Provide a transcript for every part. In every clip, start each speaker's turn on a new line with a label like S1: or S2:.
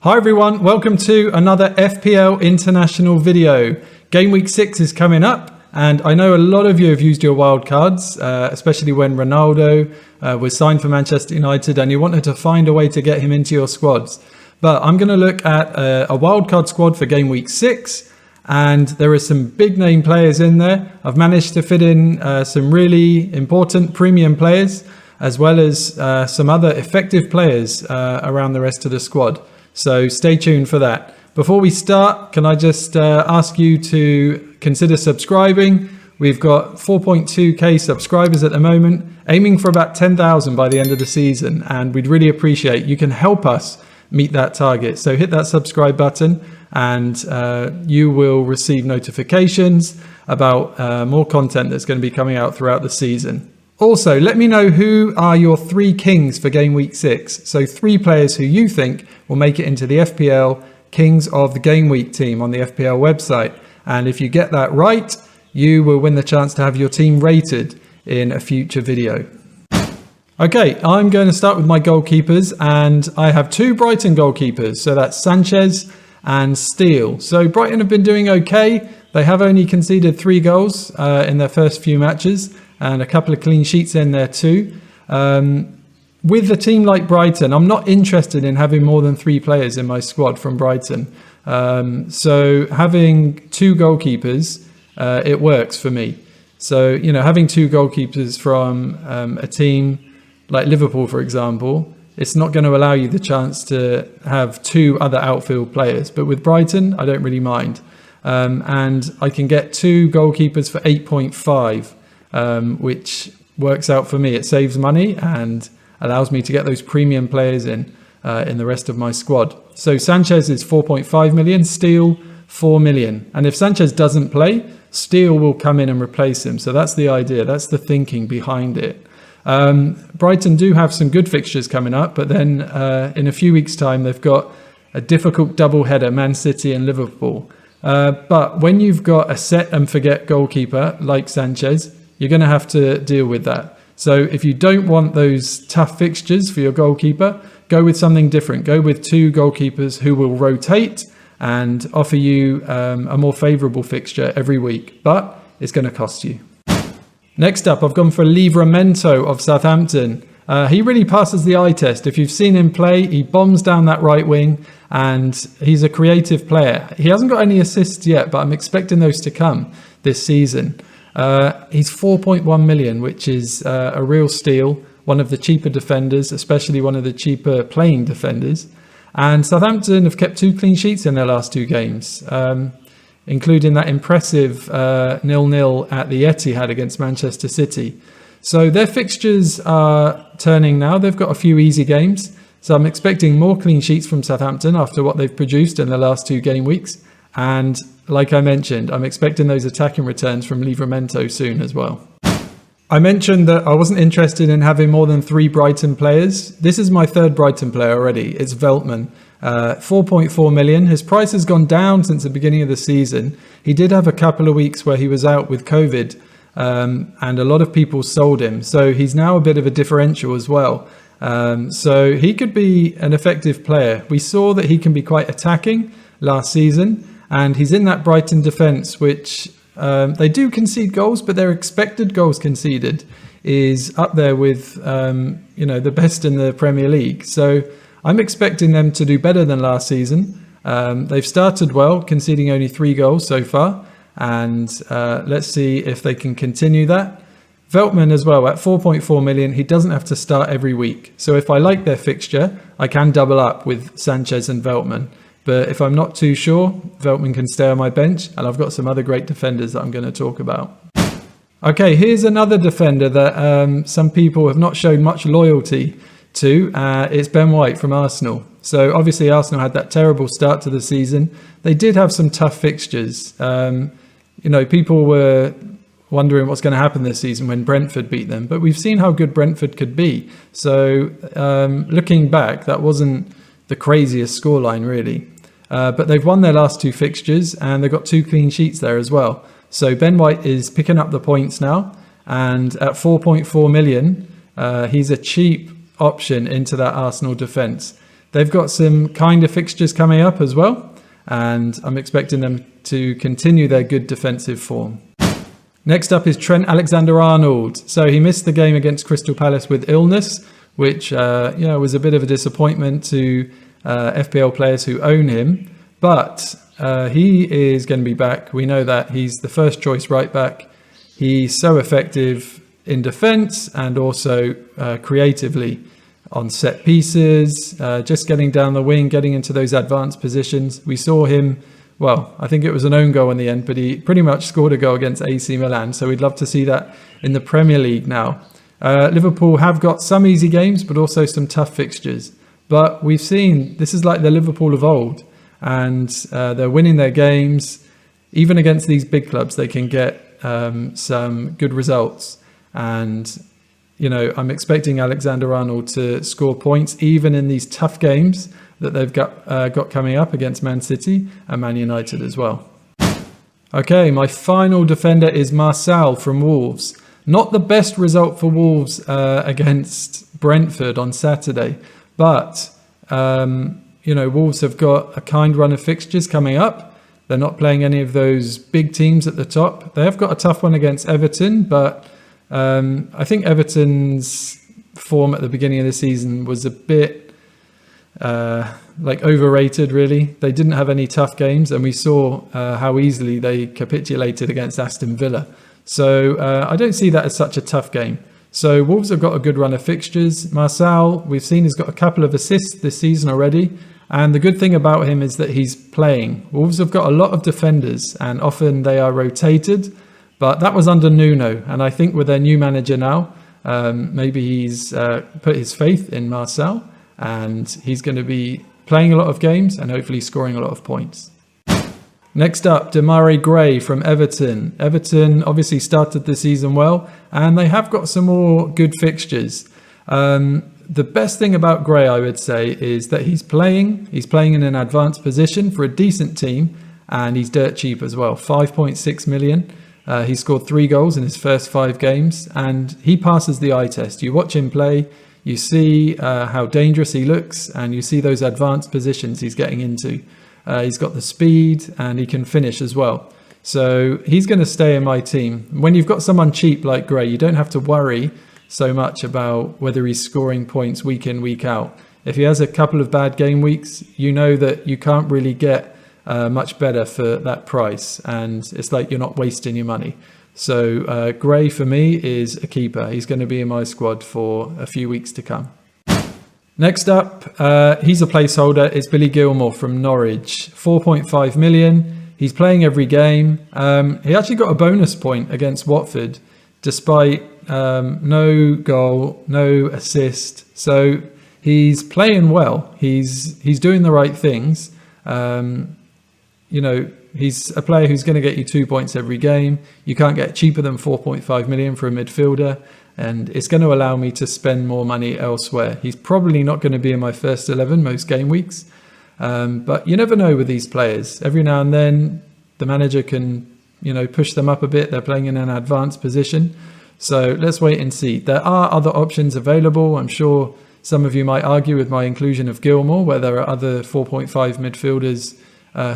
S1: Hi everyone, welcome to another FPL International video. Game week 6 is coming up, and I know a lot of you have used your wildcards, especially when Ronaldo was signed for Manchester United and you wanted to find a way to get him into your squads. But I'm going to look at a wildcard squad for game week 6, and there are some big name players in there. I've managed to fit in some really important premium players, as well as some other effective players around the rest of the squad. So stay tuned for that. Before we start, can I just ask you to consider subscribing? We've got 4.2k subscribers at the moment, aiming for about 10,000 by the end of the season, and we'd really appreciate you can help us meet that target. So hit that subscribe button and you will receive notifications about more content that's going to be coming out throughout the season. Also, let me know who are your 3 kings for game week 6. So 3 players who you think will make it into the FPL Kings of the Game Week team on the FPL website. And if you get that right, you will win the chance to have your team rated in a future video. Okay, I'm going to start with my goalkeepers, and I have 2 Brighton goalkeepers. So that's Sanchez and Steele. So Brighton have been doing okay. They have only conceded 3 goals in their first few matches, and a couple of clean sheets in there too. With a team like Brighton, I'm not interested in having more than 3 players in my squad from Brighton. So having 2 goalkeepers, it works for me. So, you know, having 2 goalkeepers from a team like Liverpool, for example, it's not going to allow you the chance to have 2 other outfield players. But with Brighton, I don't really mind. And I can get 2 goalkeepers for 8.5. Which works out for me. It saves money and allows me to get those premium players in the rest of my squad. So Sanchez is 4.5 million, Steele 4 million. And if Sanchez doesn't play, Steele will come in and replace him. So that's the idea. That's the thinking behind it. Brighton do have some good fixtures coming up, but then in a few weeks' time, they've got a difficult double-header, Man City and Liverpool. But when you've got a set and forget goalkeeper like Sanchez, you're going to have to deal with that. So if you don't want those tough fixtures for your goalkeeper, go with something different. Go with 2 goalkeepers who will rotate and offer you a more favourable fixture every week. But it's going to cost you. Next up, I've gone for Livramento of Southampton. He really passes the eye test. If you've seen him play, he bombs down that right wing and he's a creative player. He hasn't got any assists yet, but I'm expecting those to come this season. He's 4.1 million, which is a real steal. One of the cheaper defenders, especially one of the cheaper playing defenders. And Southampton have kept 2 clean sheets in their last 2 games, including that impressive 0-0 at the Etihad against Manchester City. So their fixtures are turning now. They've got a few easy games. So I'm expecting more clean sheets from Southampton after what they've produced in the last 2 game weeks. And like I mentioned, I'm expecting those attacking returns from Livramento soon as well. I mentioned that I wasn't interested in having more than 3 Brighton players. This is my 3rd Brighton player already. It's Veltman, 4.4 million. His price has gone down since the beginning of the season. He did have a couple of weeks where he was out with COVID, and a lot of people sold him. So he's now a bit of a differential as well. So he could be an effective player. We saw that he can be quite attacking last season. And he's in that Brighton defence, which they do concede goals, but their expected goals conceded is up there with, the best in the Premier League. So I'm expecting them to do better than last season. They've started well, conceding only 3 goals so far. And let's see if they can continue that. Veltman as well, at 4.4 million, he doesn't have to start every week. So if I like their fixture, I can double up with Sanchez and Veltman. But if I'm not too sure, Veltman can stay on my bench, and I've got some other great defenders that I'm going to talk about. Okay, here's another defender that some people have not shown much loyalty to. It's Ben White from Arsenal. So obviously Arsenal had that terrible start to the season. They did have some tough fixtures. People were wondering what's going to happen this season when Brentford beat them. But we've seen how good Brentford could be. So looking back, that wasn't the craziest scoreline really. But they've won their last 2 fixtures and they've got 2 clean sheets there as well. So Ben White is picking up the points now, and at 4.4 million, he's a cheap option into that Arsenal defence. they've got some kinder fixtures coming up as well, and I'm expecting them to continue their good defensive form. Next up is Trent Alexander-Arnold. So he missed the game against Crystal Palace with illness, which was a bit of a disappointment to FPL players who own him. But he is going to be back. We know that he's the first choice right back. He's so effective in defence and also creatively on set pieces, just getting down the wing, getting into those advanced positions. We saw him, well, I think it was an own goal in the end, but he pretty much scored a goal against AC Milan. So we'd love to see that in the Premier League now. Liverpool have got some easy games, but also some tough fixtures. But we've seen this is like the Liverpool of old, and they're winning their games. Even against these big clubs, they can get some good results. And, I'm expecting Alexander-Arnold to score points, even in these tough games that they've got coming up against Man City and Man United as well. Okay, my final defender is Marçal from Wolves. Not the best result for Wolves against Brentford on Saturday, but Wolves have got a kind run of fixtures coming up. They're not playing any of those big teams at the top. They have got a tough one against Everton, but I think Everton's form at the beginning of the season was a bit overrated, really. They didn't have any tough games, and we saw how easily they capitulated against Aston Villa. So I don't see that as such a tough game. So Wolves have got a good run of fixtures. Marçal, we've seen, he's got a couple of assists this season already. And the good thing about him is that he's playing. Wolves have got a lot of defenders, and often they are rotated. But that was under Nuno. And I think with their new manager now, maybe he's put his faith in Marçal, and he's going to be playing a lot of games and hopefully scoring a lot of points. Next up, Demarai Gray from Everton. Everton obviously started the season well, and they have got some more good fixtures. The best thing about Gray, I would say, is that he's playing in an advanced position for a decent team, and he's dirt cheap as well, 5.6 million. He scored 3 goals in his first 5 games, and he passes the eye test. You watch him play, you see how dangerous he looks, and you see those advanced positions he's getting into. He's got the speed, and he can finish as well. So he's going to stay in my team. When you've got someone cheap like Gray, you don't have to worry so much about whether he's scoring points week in, week out. If he has a couple of bad game weeks, you know that you can't really get much better for that price, and it's like you're not wasting your money. So Gray for me is a keeper. He's going to be in my squad for a few weeks to come. Next up, he's a placeholder. It's Billy Gilmour from Norwich, 4.5 million. He's playing every game. He actually got a bonus point against Watford, despite no goal, no assist. So he's playing well. He's doing the right things. He's a player who's going to get you 2 points every game. You can't get cheaper than 4.5 million for a midfielder, and it's going to allow me to spend more money elsewhere. He's probably not going to be in my first 11 most game weeks, but you never know with these players. Every now and then the manager can, push them up a bit. They're playing in an advanced position. So let's wait and see. There are other options available. I'm sure some of you might argue with my inclusion of Gilmour, where there are other 4.5 midfielders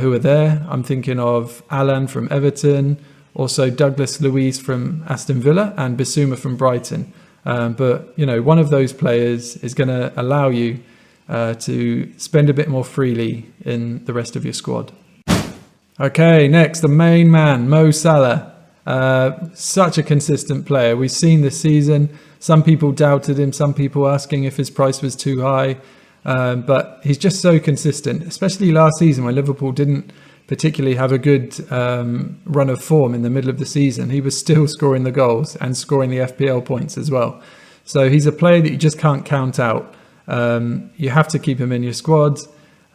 S1: who are there. I'm thinking of Alan from Everton, also Douglas Luiz from Aston Villa, and Bissouma from Brighton. But one of those players is going to allow you to spend a bit more freely in the rest of your squad. Okay, next, the main man, Mo Salah. Such a consistent player. We've seen this season, some people doubted him, some people asking if his price was too high. But he's just so consistent, especially last season when Liverpool didn't particularly have a good run of form in the middle of the season. He was still scoring the goals and scoring the FPL points as well. So he's a player that you just can't count out. You have to keep him in your squad.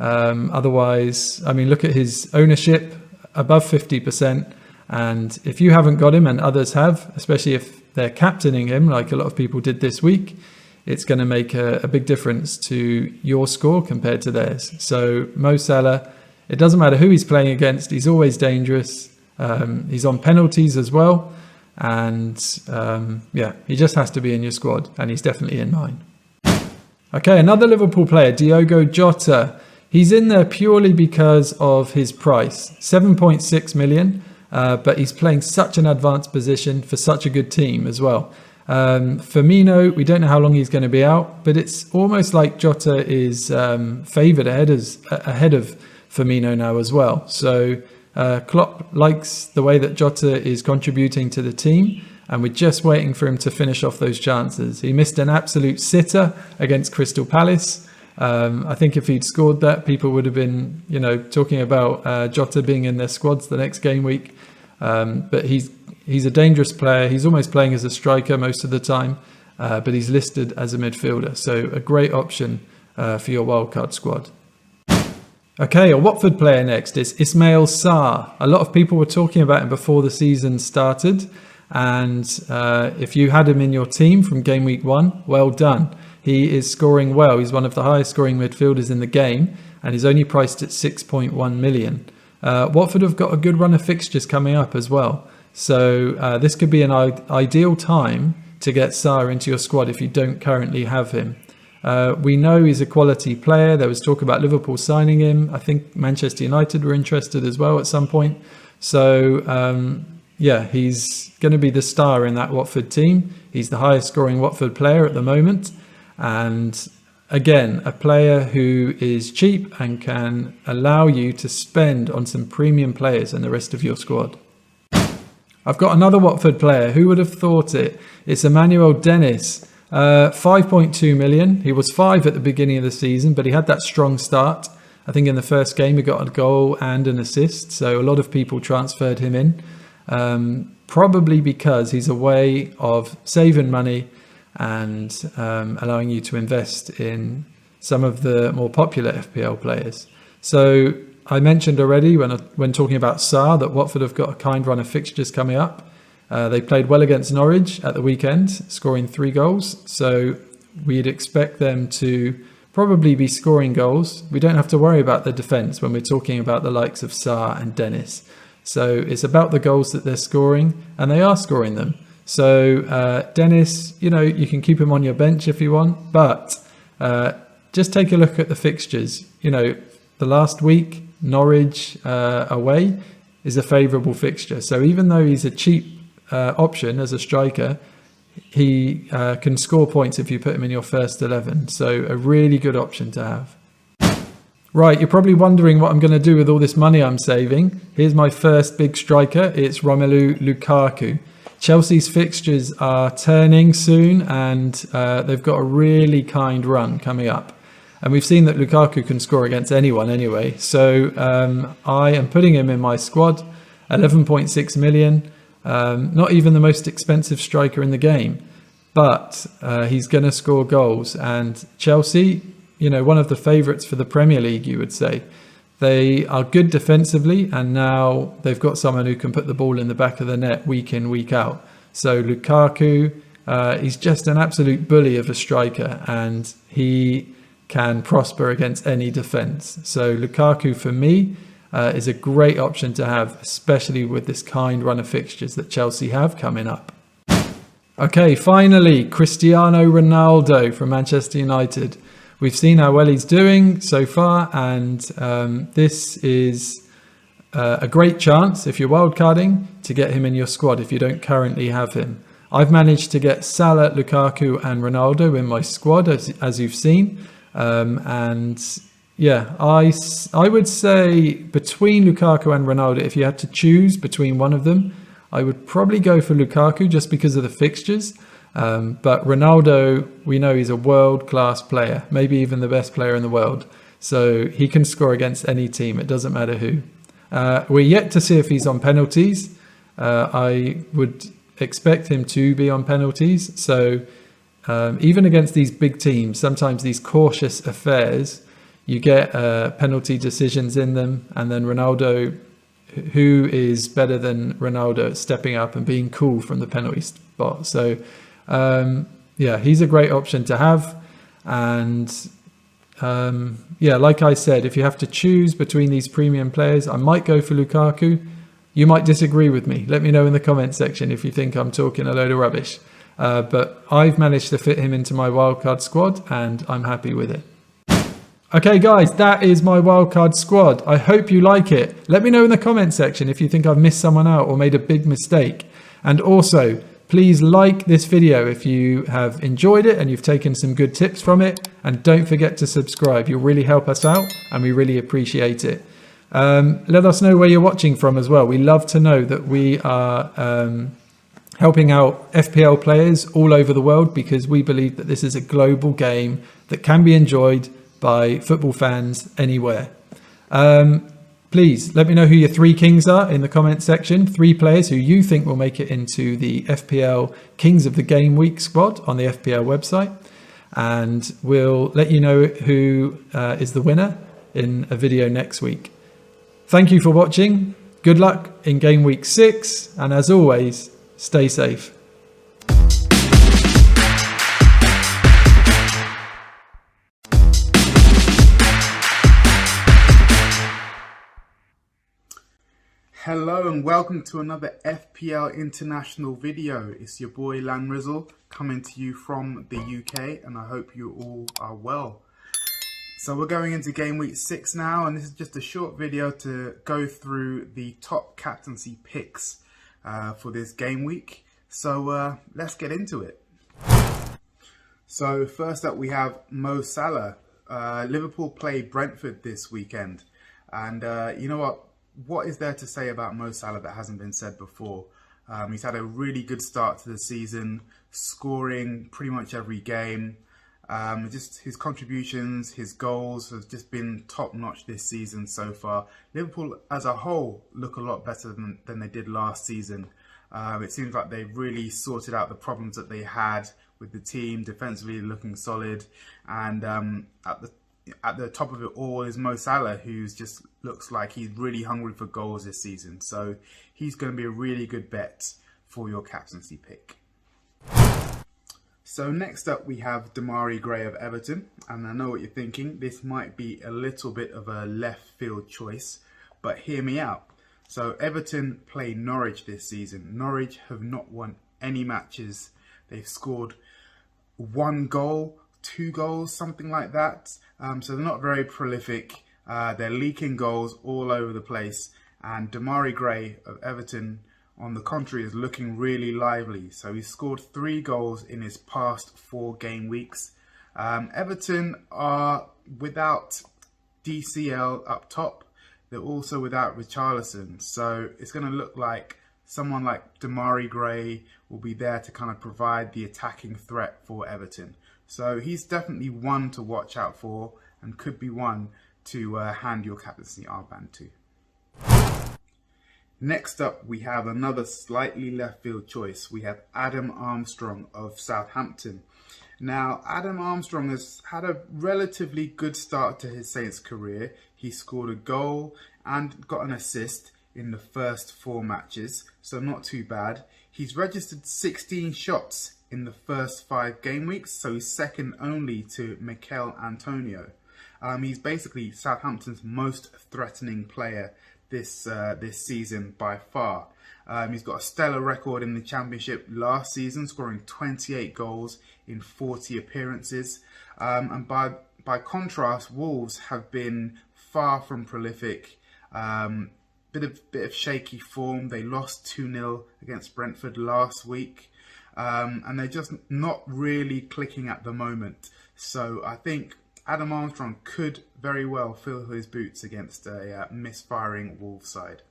S1: Otherwise, look at his ownership, above 50%. And if you haven't got him and others have, especially if they're captaining him, like a lot of people did this week, it's going to make a big difference to your score compared to theirs. So Mo Salah, it doesn't matter who he's playing against, he's always dangerous. He's on penalties as well. And he just has to be in your squad, and he's definitely in mine. Okay, another Liverpool player, Diogo Jota. He's in there purely because of his price, 7.6 million, but he's playing such an advanced position for such a good team as well. Firmino, we don't know how long he's going to be out, but it's almost like Jota is favoured ahead of Firmino now as well. So Klopp likes the way that Jota is contributing to the team, and we're just waiting for him to finish off those chances. He missed an absolute sitter against Crystal Palace. I think if he'd scored that, people would have been, talking about Jota being in their squads the next game week. But he's a dangerous player. He's almost playing as a striker most of the time, but he's listed as a midfielder. So a great option for your wildcard squad. Okay, a Watford player next is Ismail Sarr. A lot of people were talking about him before the season started. And if you had him in your team from game week 1, well done. He is scoring well. He's one of the highest scoring midfielders in the game, and he's only priced at 6.1 million. Watford have got a good run of fixtures coming up as well. So this could be an ideal time to get Sarr into your squad if you don't currently have him. We know he's a quality player. There was talk about Liverpool signing him. I think Manchester United were interested as well at some point. So he's going to be the star in that Watford team. He's the highest scoring Watford player at the moment. And again, a player who is cheap and can allow you to spend on some premium players in the rest of your squad. I've got another Watford player. Who would have thought it? It's Emmanuel Dennis. 5.2 million. He was 5 at the beginning of the season, but he had that strong start. I think in the first game he got a goal and an assist. So a lot of people transferred him in. Probably because he's a way of saving money and allowing you to invest in some of the more popular FPL players. So I mentioned already when talking about Sarr that Watford have got a kind run of fixtures coming up. They played well against Norwich at the weekend, scoring 3 goals. So we'd expect them to probably be scoring goals. We don't have to worry about the defence when we're talking about the likes of Sarr and Dennis. So it's about the goals that they're scoring, and they are scoring them. So Dennis, you can keep him on your bench if you want, but just take a look at the fixtures. The last week, Norwich away is a favourable fixture. So even though he's a cheap option as a striker, he can score points if you put him in your first 11. So a really good option to have. Right, you're probably wondering what I'm going to do with all this money I'm saving. Here's my first big striker. It's Romelu Lukaku. Chelsea's fixtures are turning soon, and they've got a really kind run coming up. And we've seen that Lukaku can score against anyone anyway. So I am putting him in my squad, 11.6 million. Not even the most expensive striker in the game, but he's going to score goals. And Chelsea, one of the favourites for the Premier League, you would say. They are good defensively, and now they've got someone who can put the ball in the back of the net week in, week out. So Lukaku, he's just an absolute bully of a striker, and he can prosper against any defence. So Lukaku, for me, is a great option to have, especially with this kind run of fixtures that Chelsea have coming up. Okay, finally, Cristiano Ronaldo from Manchester United. We've seen how well he's doing so far, and this is a great chance, if you're wildcarding, to get him in your squad if you don't currently have him. I've managed to get Salah, Lukaku and Ronaldo in my squad, as you've seen. I would say between Lukaku and Ronaldo, if you had to choose between one of them, I would probably go for Lukaku just because of the fixtures. But Ronaldo, we know he's a world-class player, maybe even the best player in the world. So he can score against any team. It doesn't matter who. We're yet to see if he's on penalties. I would expect him to be on penalties. So even against these big teams, sometimes these cautious affairs, you get penalty decisions in them. And then Ronaldo, who is better than Ronaldo at stepping up and being cool from the penalty spot? So he's a great option to have. And like I said, if you have to choose between these premium players, I might go for Lukaku. You might disagree with me. Let me know in the comment section if you think I'm talking a load of rubbish. But I've managed to fit him into my wildcard squad and I'm happy with it. Okay guys, that is my wildcard squad. I hope you like it. Let me know in the comment section if you think I've missed someone out or made a big mistake. And also, please like this video if you have enjoyed it and you've taken some good tips from it. And don't forget to subscribe. You'll really help us out and we really appreciate it. Let us know where you're watching from as well. We love to know that we are helping out FPL players all over the world, because we believe that this is a global game that can be enjoyed by football fans anywhere. Please let me know who your 3 kings are in the comment section. 3 players who you think will make it into the FPL Kings of the Game Week squad on the FPL website. And we'll let you know who is the winner in a video next week. Thank you for watching. Good luck in Game Week 6. And as always, stay safe.
S2: Hello and welcome to another FPL International video. It's your boy Lanrizzle coming to you from the UK, and I hope you all are well. So we're going into game week 6 now, and this is just a short video to go through the top captaincy picks for this game week. So let's get into it. So first up we have Mo Salah. Liverpool play Brentford this weekend, and you know what is there to say about Mo Salah that hasn't been said before? He's had a really good start to the season, scoring pretty much every game. Just his contributions, his goals have just been top notch this season so far. Liverpool as a whole look a lot better than they did last season. It seems like they've really sorted out the problems that they had with the team, defensively looking solid, and at the top of it all is Mo Salah, who's just looks like he's really hungry for goals this season. So he's going to be a really good bet for your captaincy pick. So next up we have Demarai Gray of Everton, and I know what you're thinking. This might be a little bit of a left field choice, but hear me out. So Everton play Norwich this season. Norwich have not won any matches. They've scored 1 goal, 2 goals, something like that. So they're not very prolific. They're leaking goals all over the place. And Demarai Gray of Everton, on the contrary, is looking really lively. So he's scored 3 goals in his past 4 game weeks. Everton are without DCL up top. They're also without Richarlison. So it's going to look like someone like Demarai Gray will be there to kind of provide the attacking threat for Everton. So he's definitely one to watch out for and could be one to hand your captaincy armband to. Next up, we have another slightly left field choice. We have Adam Armstrong of Southampton. Now, Adam Armstrong has had a relatively good start to his Saints career. He scored a goal and got an assist in the first 4 matches, so not too bad. He's registered 16 shots in the first 5 game weeks, so he's second only to Mikel Antonio. He's basically Southampton's most threatening player this season by far. He's got a stellar record in the Championship last season, scoring 28 goals in 40 appearances. And by contrast, Wolves have been far from prolific. Bit of shaky form. They lost 2-0 against Brentford last week. And they're just not really clicking at the moment. So I think Adam Armstrong could very well fill his boots against a misfiring Wolves side.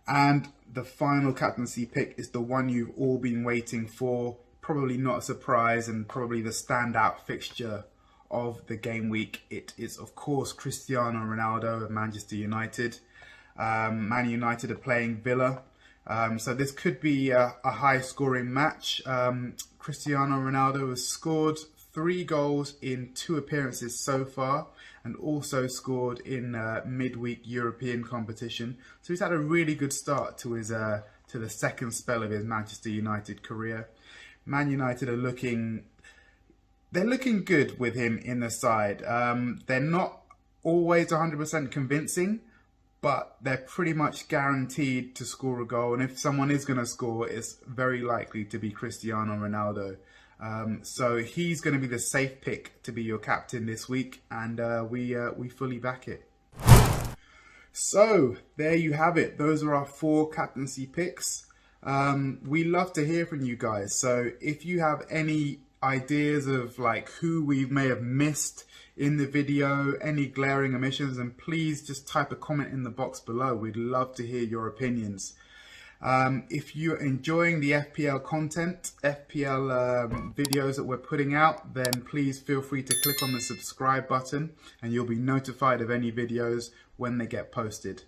S2: And the final captaincy pick is the one you've all been waiting for. Probably not a surprise, and probably the standout fixture of the game week. It is, of course, Cristiano Ronaldo of Manchester United. Man United are playing Villa. So this could be a high-scoring match. Cristiano Ronaldo has scored 3 goals in 2 appearances so far, and also scored in midweek European competition. So he's had a really good start to his to the second spell of his Manchester United career. Man United are looking good with him in the side. They're not always 100% convincing, but they're pretty much guaranteed to score a goal. And if someone is going to score, it's very likely to be Cristiano Ronaldo. So he's going to be the safe pick to be your captain this week, and we fully back it. So there you have it. Those are our 4 captaincy picks. We love to hear from you guys. So if you have any ideas of like who we may have missed in the video, any glaring omissions, and please just type a comment in the box below. We'd love to hear your opinions. If you're enjoying the FPL content, FPL videos that we're putting out, then please feel free to click on the subscribe button and you'll be notified of any videos when they get posted.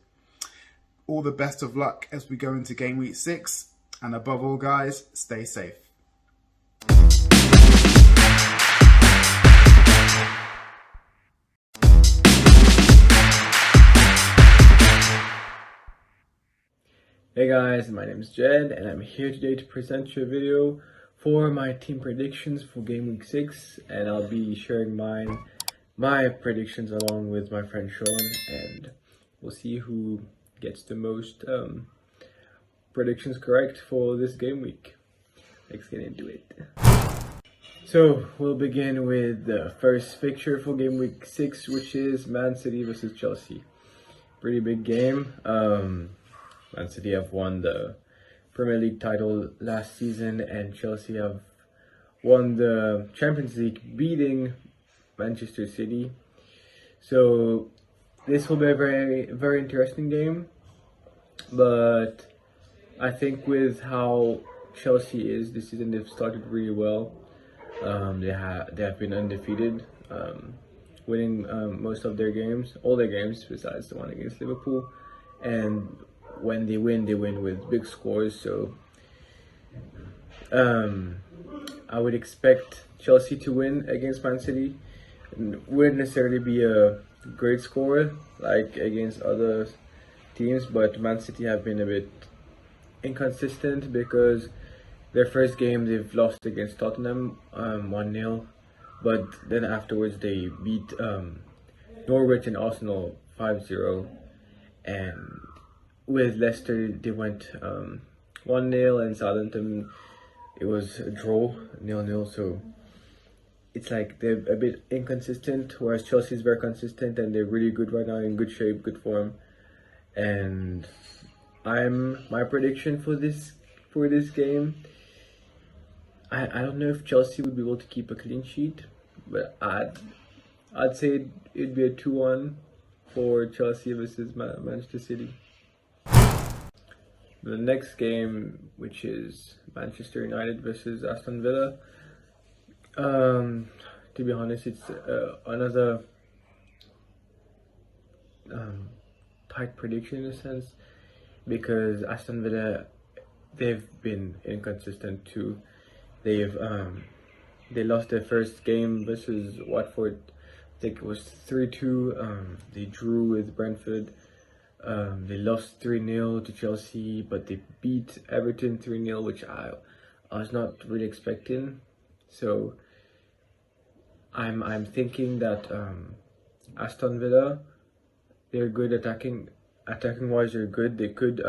S2: All the best of luck as we go into Game Week 6, and above all guys, stay safe.
S3: Hey guys, my name is Jed and I'm here today to present you a video for my team predictions for Game Week 6, and I'll be sharing my predictions along with my friend Sean, and we'll see who gets the most predictions correct for this game week. Let's get into it. So we'll begin with the first fixture for Game Week 6, which is Man City versus Chelsea. Pretty big game. Man City have won the Premier League title last season, and Chelsea have won the Champions League, beating Manchester City. So this will be a very interesting game, but I think with how Chelsea is this season, they've started really well. They have been undefeated, winning most of their games, all their games besides the one against Liverpool, and when they win with big scores. So I would expect Chelsea to win against Man City. It wouldn't necessarily be a great score like against other teams, but Man City have been a bit inconsistent because their first game they've lost against Tottenham 1-0, but then afterwards they beat Norwich and Arsenal 5-0, and with Leicester they went 1-0, and Southampton it was a draw 0-0. So it's like they're a bit inconsistent, whereas Chelsea is very consistent and they're really good right now, in good shape, good form. And my prediction for this game, I don't know if Chelsea would be able to keep a clean sheet, but I'd say it'd be a 2-1 for Chelsea versus Manchester City. The next game, which is Manchester United versus Aston Villa, to be honest, it's another tight prediction in a sense, because Aston Villa, they've been inconsistent too. They lost their first game versus Watford. I think it was 3-2. They drew with Brentford. They lost 3-0 to Chelsea, but they beat Everton 3-0, which I was not really expecting. So I'm thinking that Aston Villa, they're good attacking wise. They're good. They could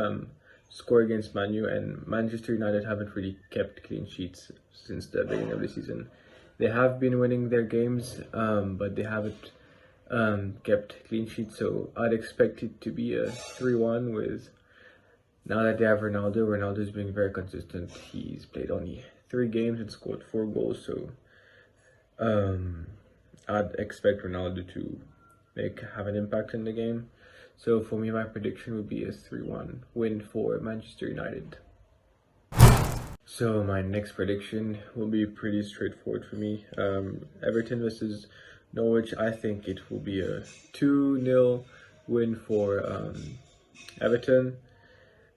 S3: score against Man U, and Manchester United haven't really kept clean sheets since the beginning of the season. They have been winning their games, but they haven't kept clean sheets. So I'd expect it to be a 3-1 with, now that they have Ronaldo. Ronaldo's been very consistent. He's played only 3 games and scored 4 goals. So I'd expect Ronaldo to have an impact in the game. So for me, my prediction would be a 3-1 win for Manchester United. So my next prediction will be pretty straightforward for me. Everton versus Norwich, I think it will be a 2-0 win for Everton.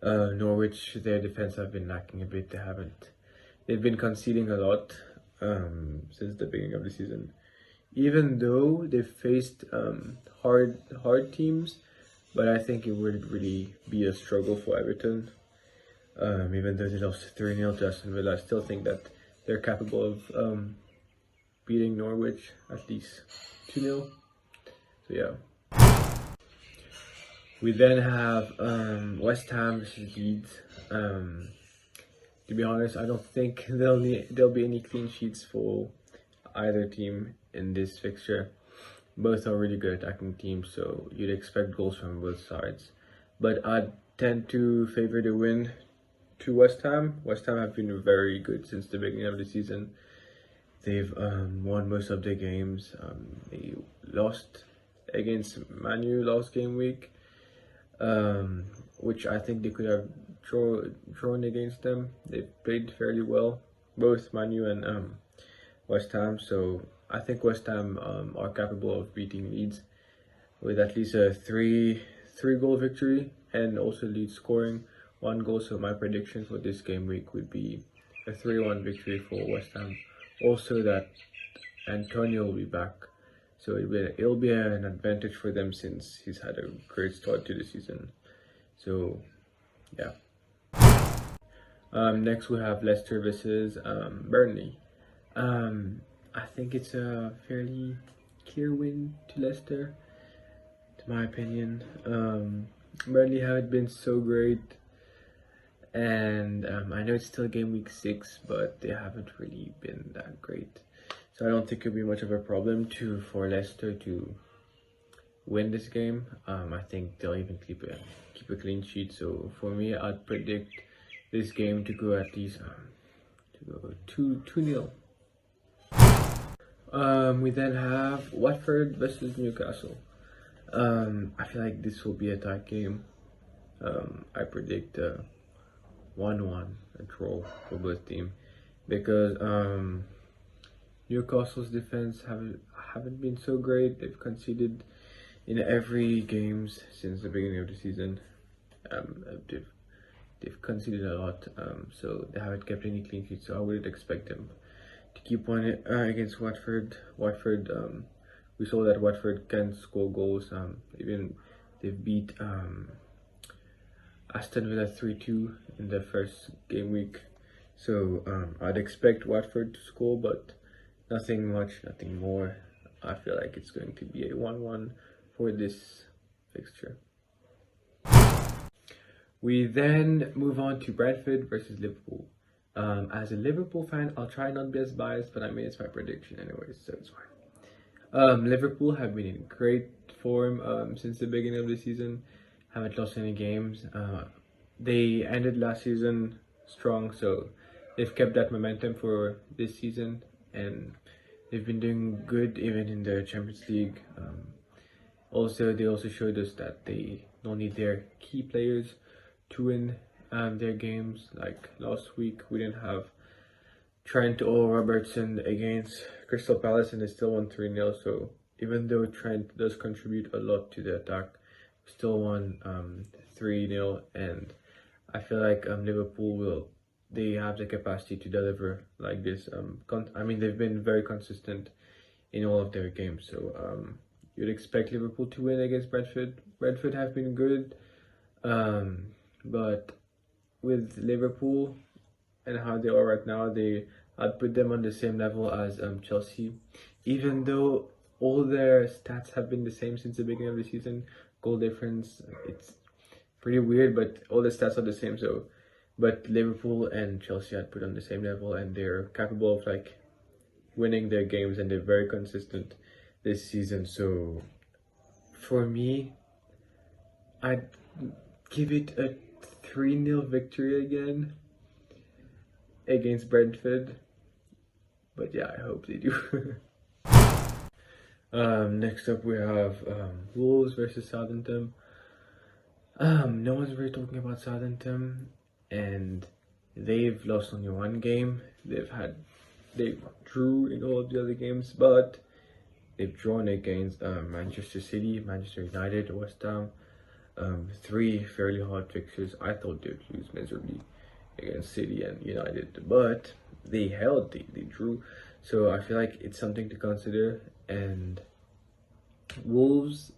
S3: Norwich, their defense have been lacking a bit. They've been conceding a lot since the beginning of the season. Even though they've faced hard teams, but I think it would really be a struggle for Everton. Even though they lost 3-0 to Aston Villa, I still think that they're capable of beating Norwich at least 2-0. So yeah. We then have West Ham versus Leeds. To be honest, I don't think there'll be any clean sheets for either team in this fixture. Both are really good attacking teams, so you'd expect goals from both sides. But I tend to favor the win to West Ham. West Ham have been very good since the beginning of the season. They've won most of their games. They lost against Manu last game week, which I think they could have drawn against them. They played fairly well, both Manu and West Ham. So I think West Ham are capable of beating Leeds with at least a three goal victory, and also Leeds scoring 1 goal. So my prediction for this game week would be a 3-1 victory for West Ham. Also that Antonio will be back, so it'll be an advantage for them since he's had a great start to the season. So yeah. Next we have Leicester versus Burnley. I think it's a fairly clear win to Leicester, to my opinion. Burnley haven't been so great, and I know it's still game week 6, but they haven't really been that great. So I don't think it'll be much of a problem for Leicester to win this game. I think they'll even keep a clean sheet. So for me, I'd predict this game to go at least 2-0. We then have Watford versus Newcastle. I feel like this will be a tight game. I predict 1-1, a draw for both teams, because Newcastle's defense haven't been so great. They've conceded in every games since the beginning of the season. They've conceded a lot, so they haven't kept any clean sheets. So I wouldn't expect them to keep on it against Watford. We saw that Watford can score goals. Even they've beat Aston Villa 3-2 in their first game week. So I'd expect Watford to score, but nothing much, nothing more. I feel like it's going to be a 1-1 for this fixture. We then move on to Brentford versus Liverpool. As a Liverpool fan, I'll try not to be as biased, but I mean, it's my prediction anyways, so it's fine. Liverpool have been in great form since the beginning of the season. Haven't lost any games. They ended last season strong, so they've kept that momentum for this season, and they've been doing good even in the Champions League. They also showed us that they don't need their key players to win their games. Like last week, we didn't have Trent or Robertson against Crystal Palace, and they still won 3-0. So even though Trent does contribute a lot to the attack, we still won 3-0. And I feel like Liverpool they have the capacity to deliver like this. They've been very consistent in all of their games. So you'd expect Liverpool to win against Brentford. Brentford have been good, but with Liverpool and how they are right now, I'd put them on the same level as Chelsea. Even though all their stats have been the same since the beginning of the season, goal difference, it's pretty weird, but all the stats are the same. So, but Liverpool and Chelsea I'd put on the same level, and they're capable of like winning their games, and they're very consistent this season. So for me, I'd give it a 3-0 victory again against Brentford. But yeah, I hope they do. Next up we have Wolves versus Southampton. No one's really talking about Southampton, and they've lost only 1 game. They drew in all of the other games, but they've drawn against Manchester City, Manchester United, West Ham. 3 fairly hard fixtures. I thought they'd lose miserably against City and United, but they drew. So I feel like it's something to consider. And Wolves,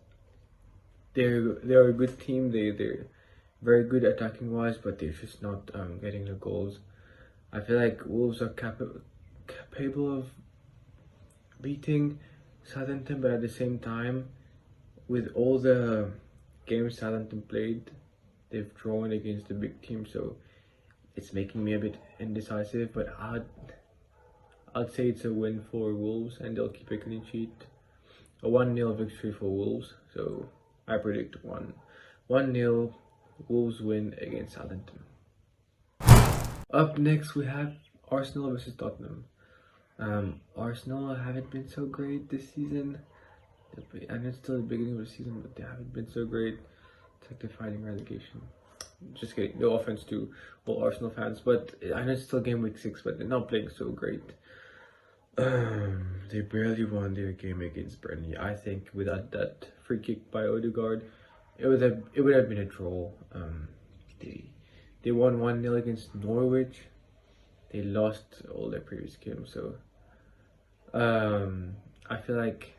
S3: they're a good team. They're very good attacking wise, but they're just not getting the goals. I feel like Wolves are capable of beating Southampton, but at the same time, with all the games Southampton played, they've drawn against the big team, so it's making me a bit indecisive, but I'd say it's a win for Wolves and they'll keep a clean sheet. A 1-0 victory for Wolves, so I predict 1-0 Wolves win against Southampton. Up next we have Arsenal versus Tottenham. Arsenal haven't been so great this season, and it's still the beginning of the season, but they haven't been so great. It's like they're fighting relegation. Just kidding, no offense to all Arsenal fans, but I know it's still game week 6, but they're not playing so great. They barely won their game against Burnley. I think without that free kick by Odegaard, it would have been a draw. They won 1-0 against Norwich. They lost all their previous games, so I feel like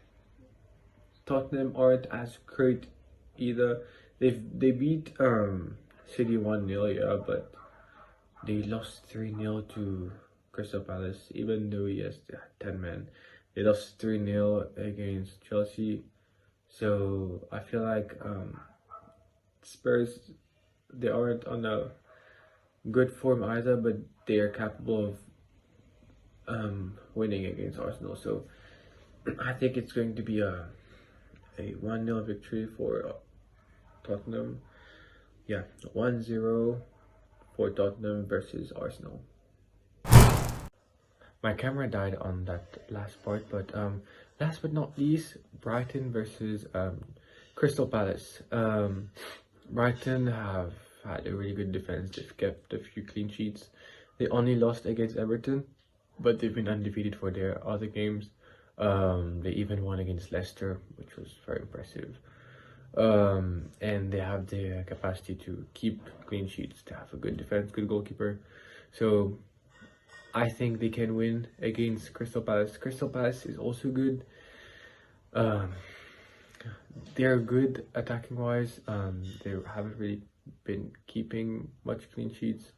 S3: Tottenham aren't as great either. They beat City 1-0, yeah, but they lost 3-0 to Crystal Palace, even though yes, they had 10 men. They lost 3-0 against Chelsea, so I feel like Spurs, they aren't on a good form either, but they are capable of winning against Arsenal. So I think it's going to be a 1-0 victory for Tottenham. Yeah, 1-0 for Tottenham versus Arsenal. My camera died on that last part, but last but not least, Brighton versus Crystal Palace. Brighton have had a really good defense. They've kept a few clean sheets. They only lost against Everton, but they've been undefeated for their other games. They even won against Leicester, which was very impressive. And they have the capacity to keep clean sheets, to have a good defense, good goalkeeper. So I think they can win against Crystal Palace. Crystal Palace is also good. They're good attacking wise. They haven't really been keeping much clean sheets,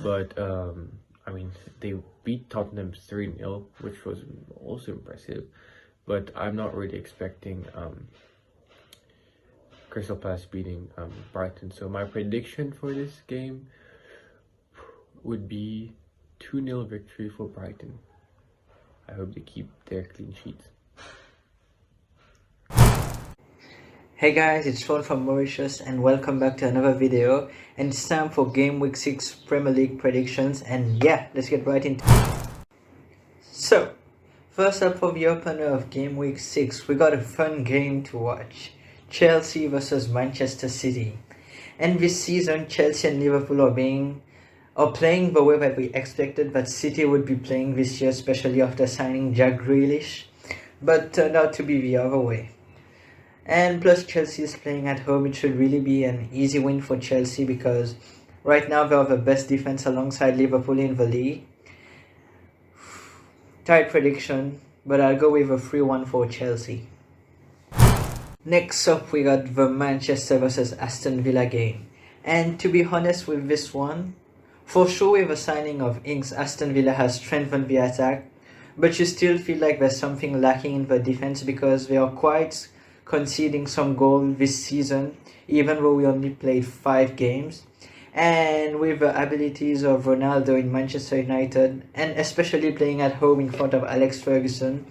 S3: but I mean, they beat Tottenham 3-0, which was also impressive, but I'm not really expecting Crystal Palace beating Brighton. So my prediction for this game would be 2-0 victory for Brighton. I hope they keep their clean sheets.
S4: Hey guys, it's Sean from Mauritius and welcome back to another video, and it's time for Game Week 6 Premier League predictions, and yeah, let's get right into it. So, first up for the opener of Game Week 6, we got a fun game to watch. Chelsea versus Manchester City. And this season, Chelsea and Liverpool are playing the way that we expected that City would be playing this year, especially after signing Jack Grealish, but turned out to be the other way. And plus Chelsea is playing at home. It should really be an easy win for Chelsea because right now they have the best defense alongside Liverpool in the league. Tight prediction, but I'll go with a 3-1 for Chelsea. Next up we got the Manchester versus Aston Villa game. And to be honest with this one, for sure with the signing of Ings, Aston Villa has strengthened the attack, but you still feel like there's something lacking in the defense because they are quite conceding some goal this season, even though we only played 5 games. And with the abilities of Ronaldo in Manchester United, and especially playing at home in front of Alex Ferguson,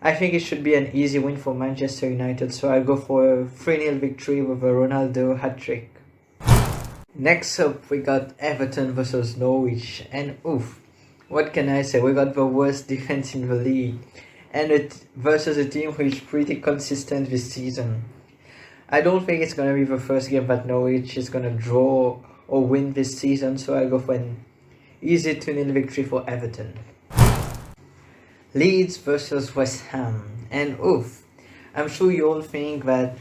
S4: I think it should be an easy win for Manchester United, so I'll go for a 3-0 victory with a Ronaldo hat-trick. Next up we got Everton versus Norwich, and oof, what can I say, we got the worst defense in the league. And it versus a team who is pretty consistent this season. I don't think it's going to be the first game that Norwich is going to draw or win this season, so I'll go for an easy 2-0 victory for Everton. Leeds versus West Ham. And oof, I'm sure you all think that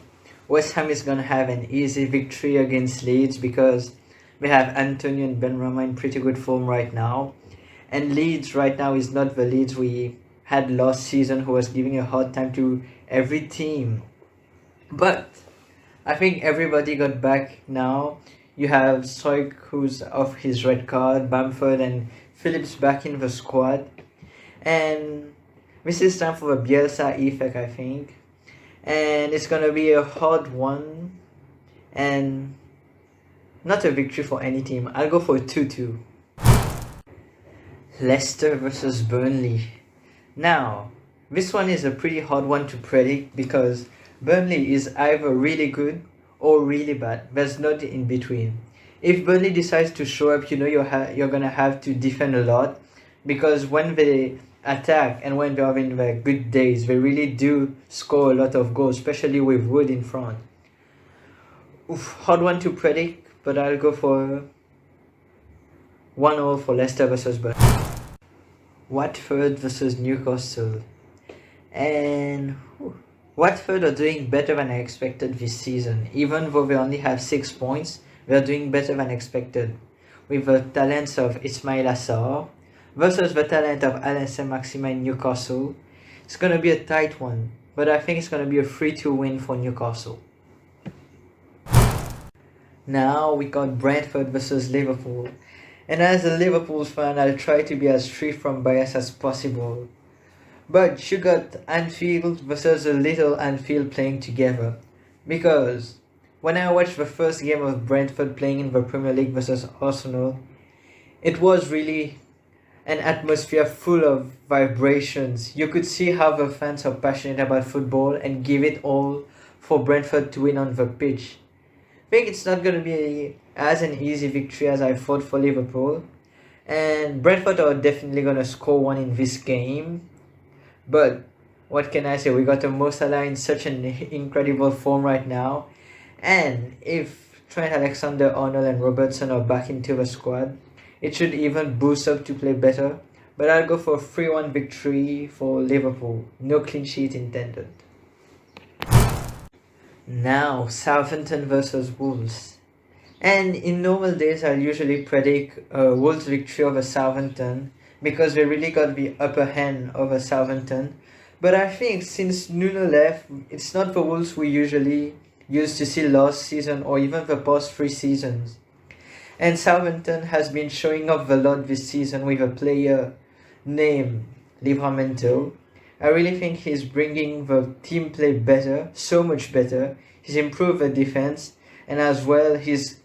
S4: West Ham is going to have an easy victory against Leeds because we have Antonio and Benrahma in pretty good form right now. And Leeds right now is not the Leeds we had last season, who was giving a hard time to every team. But I think everybody got back now. You have Soik, who's off his red card, Bamford and Phillips back in the squad. And this is time for a Bielsa effect, I think. And it's going to be a hard one and not a victory for any team. I'll go for 2-2. Leicester versus Burnley. Now, this one is a pretty hard one to predict because Burnley is either really good or really bad. There's not in between. If Burnley decides to show up, you know you're gonna have to defend a lot, because when they attack and when they're having their good days, they really do score a lot of goals, especially with Wood in front. Hard one to predict, but I'll go for 1-0 for Leicester versus Burnley. Watford versus Newcastle. And Watford are doing better than I expected this season. Even though they only have 6 points, they're doing better than expected. With the talents of Ismail Assar versus the talent of Alain Saint-Maximin in Newcastle. It's going to be a tight one, but I think it's going to be a 3-2 win for Newcastle. Now we got Brentford versus Liverpool. And as a Liverpool fan, I'll try to be as free from bias as possible. But you got Anfield versus a little Anfield playing together. Because when I watched the first game of Brentford playing in the Premier League versus Arsenal, it was really an atmosphere full of vibrations. You could see how the fans are passionate about football and give it all for Brentford to win on the pitch. I think it's not going to be as an easy victory as I thought for Liverpool. And Brentford are definitely going to score one in this game. But what can I say? We got a Mo Salah in such an incredible form right now. And if Trent Alexander-Arnold and Robertson are back into the squad, it should even boost up to play better. But I'll go for a 3-1 victory for Liverpool. No clean sheet intended. Now, Southampton versus Wolves. And in normal days, I'll usually predict a Wolves victory over Southampton because they really got the upper hand over Southampton. But I think since Nuno left, it's not the Wolves we usually used to see last season or even the past 3 seasons. And Southampton has been showing off a lot this season with a player named Livramento. I really think he's bringing the team play better, so much better. He's improved the defense, and as well he's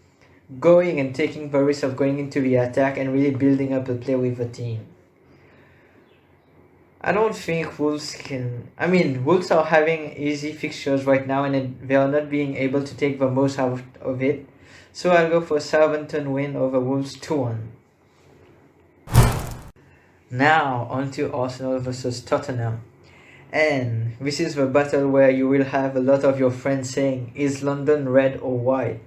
S4: going and taking the risk of going into the attack and really building up the play with the team. I don't think Wolves can... Wolves are having easy fixtures right now and they are not being able to take the most out of it. So I'll go for Southampton win over Wolves 2-1. Now on to Arsenal versus Tottenham. And this is the battle where you will have a lot of your friends saying, is London red or white?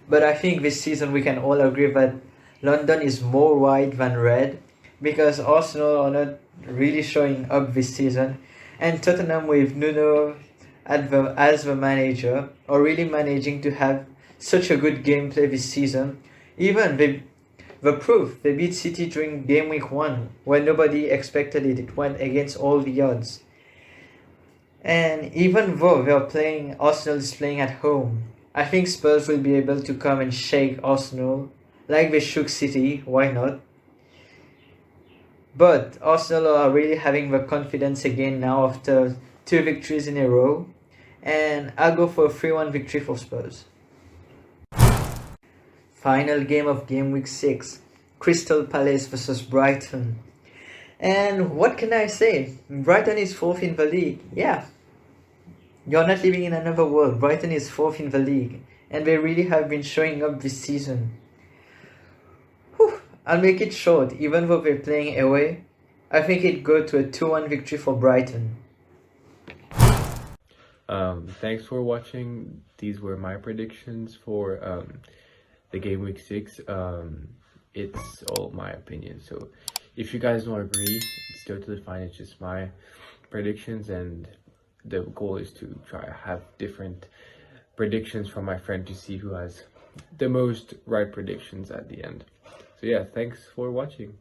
S4: But I think this season we can all agree that London is more white than red, because Arsenal are not really showing up this season, and Tottenham with Nuno as the manager are really managing to have such a good gameplay this season. Even the proof, they beat City during game week 1 when nobody expected it. It went against all the odds. And even though Arsenal is playing at home, I think Spurs will be able to come and shake Arsenal like they shook City. Why not? But Arsenal are really having the confidence again now after 2 victories in a row. And I'll go for a 3-1 victory for Spurs. Final game of game week 6. Crystal Palace versus Brighton. And what can I say? Brighton is 4th in the league. Yeah. You're not living in another world. Brighton is 4th in the league. And they really have been showing up this season. I'll make it short. Even though they're playing away, I think it'd go to a 2-1 victory for Brighton.
S3: Thanks for watching. These were my predictions for the game week 6. It's all my opinion. So if you guys don't agree, it's totally fine. It's just my predictions, and the goal is to try to have different predictions from my friend to see who has the most right predictions at the end. So yeah, thanks for watching.